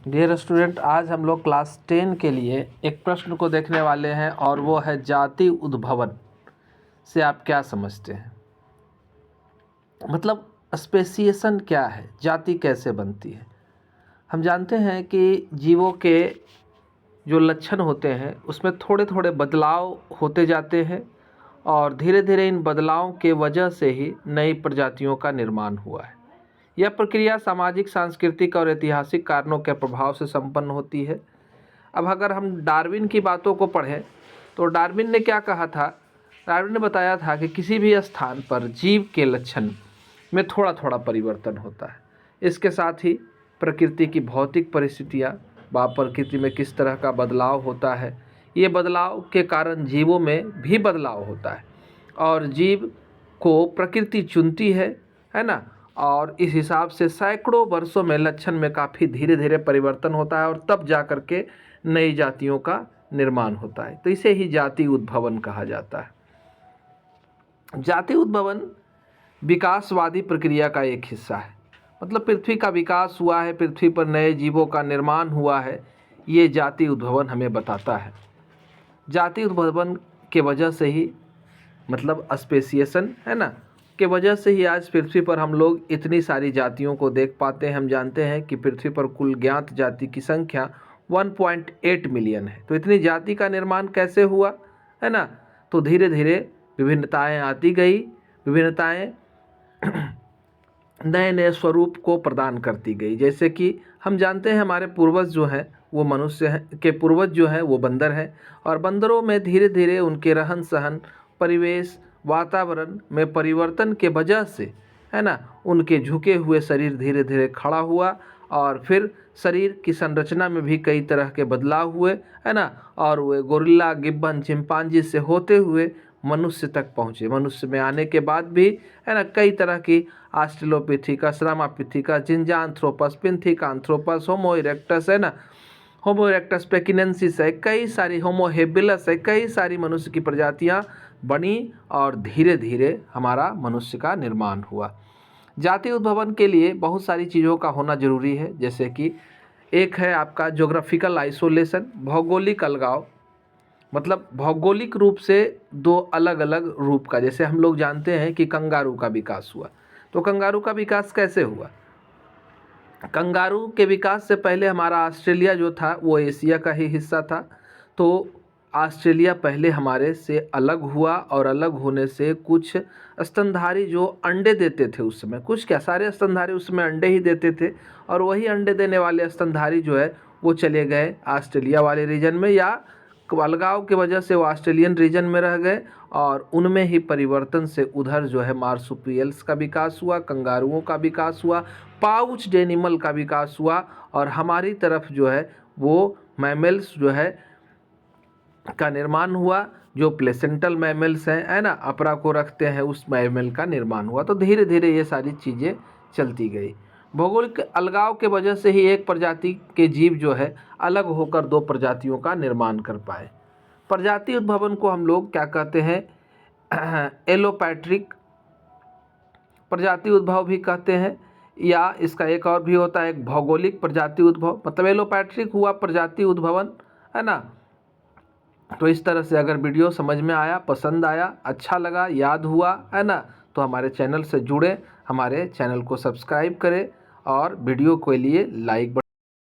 Dear student, आज हम लोग क्लास 10 के लिए एक प्रश्न को देखने वाले हैं और वो है जाति उद्भवन से आप क्या समझते हैं। मतलब स्पेसिएशन क्या है, जाति कैसे बनती है। हम जानते हैं कि जीवों के जो लक्षण होते हैं उसमें थोड़े थोड़े बदलाव होते जाते हैं और धीरे धीरे इन बदलावों के वजह से ही नई प्रजातियों का निर्माण हुआ है। यह प्रक्रिया सामाजिक, सांस्कृतिक और ऐतिहासिक कारणों के प्रभाव से संपन्न होती है। अब अगर हम डार्विन की बातों को पढ़ें तो डार्विन ने क्या कहा था। डार्विन ने बताया था कि किसी भी स्थान पर जीव के लक्षण में थोड़ा थोड़ा परिवर्तन होता है। इसके साथ ही प्रकृति की भौतिक परिस्थितियाँ व प्रकृति में किस तरह का बदलाव होता है, ये बदलाव के कारण जीवों में भी बदलाव होता है और जीव को प्रकृति चुनती है ना। और इस हिसाब से सैकड़ों वर्षों में लक्षण में काफ़ी धीरे धीरे परिवर्तन होता है और तब जा कर के नई जातियों का निर्माण होता है। तो इसे ही जाति उद्भवन कहा जाता है। जाति उद्भवन विकासवादी प्रक्रिया का एक हिस्सा है। मतलब पृथ्वी का विकास हुआ है, पृथ्वी पर नए जीवों का निर्माण हुआ है, ये जाति उद्भवन हमें बताता है। जाति उद्भवन के वजह से ही मतलब स्पेसिएशन है ना के वजह से ही आज पृथ्वी पर हम लोग इतनी सारी जातियों को देख पाते हैं। हम जानते हैं कि पृथ्वी पर कुल ज्ञात जाति की संख्या 1.8 मिलियन है। तो इतनी जाति का निर्माण कैसे हुआ, है ना। तो धीरे धीरे विभिन्नताएं आती गई, विभिन्नताएं नए नए स्वरूप को प्रदान करती गई। जैसे कि हम जानते हैं हमारे पूर्वज जो हैं वो मनुष्य हैं, के पूर्वज जो हैं वो बंदर हैं और बंदरों में धीरे धीरे उनके रहन सहन, परिवेश, वातावरण में परिवर्तन के वजह से, है ना, उनके झुके हुए शरीर धीरे धीरे खड़ा हुआ और फिर शरीर की संरचना में भी कई तरह के बदलाव हुए, है ना। और वे गोरिल्ला, गिब्बन, चिंपांजी से होते हुए मनुष्य तक पहुँचे। मनुष्य में आने के बाद भी, है ना, कई तरह की ऑस्ट्रेलोपिथेकस, रामापिथेकस, जिंजांथ्रोपस, पिंथिकांथ्रोपस, होमो इरेक्टस, है ना, होमो इरेक्टस पेकिनेंसिस है, कई सारी, होमो हेबिलस है, कई सारी मनुष्य की प्रजातियां बनी और धीरे धीरे हमारा मनुष्य का निर्माण हुआ। जाति उद्भवन के लिए बहुत सारी चीज़ों का होना जरूरी है। जैसे कि एक है आपका ज्योग्राफिकल आइसोलेशन, भौगोलिक अलगाव। मतलब भौगोलिक रूप से दो अलग अलग रूप का, जैसे हम लोग जानते हैं कि कंगारू का विकास हुआ। तो कंगारू का विकास कैसे हुआ। कंगारू के विकास से पहले हमारा ऑस्ट्रेलिया जो था वो एशिया का ही हिस्सा था। तो ऑस्ट्रेलिया पहले हमारे से अलग हुआ और अलग होने से कुछ स्तनधारी जो अंडे देते थे उस समय, कुछ क्या सारे स्तनधारी उस समय अंडे ही देते थे और वही अंडे देने वाले स्तनधारी जो है वो चले गए ऑस्ट्रेलिया वाले रीजन में, या अलगाव की वजह से वो ऑस्ट्रेलियन रीजन में रह गए और उनमें ही परिवर्तन से उधर जो है मार्सुपियल्स का विकास हुआ, कंगारुओं का विकास हुआ, पाउच्ड एनिमल का विकास हुआ और हमारी तरफ जो है वो मैमल्स जो है का निर्माण हुआ, जो प्लेसेंटल मैमल्स हैं, है ना, अपरा को रखते हैं, उस मैमल का निर्माण हुआ। तो धीरे धीरे ये सारी चीज़ें चलती गई। भौगोलिक अलगाव के वजह से ही एक प्रजाति के जीव जो है अलग होकर दो प्रजातियों का निर्माण कर पाए। प्रजाति उद्भवन को हम लोग क्या कहते हैं, एलोपैट्रिक प्रजाति उद्भव भी कहते हैं, या इसका एक और भी होता है एक भौगोलिक प्रजाति उद्भव। मतलब एलोपैट्रिक हुआ प्रजाति उद्भवन, है ना। तो इस तरह से अगर वीडियो समझ में आया, पसंद आया, अच्छा लगा, याद हुआ, है ना, तो हमारे चैनल से जुड़े, हमारे चैनल को सब्सक्राइब करें और वीडियो के लिए लाइक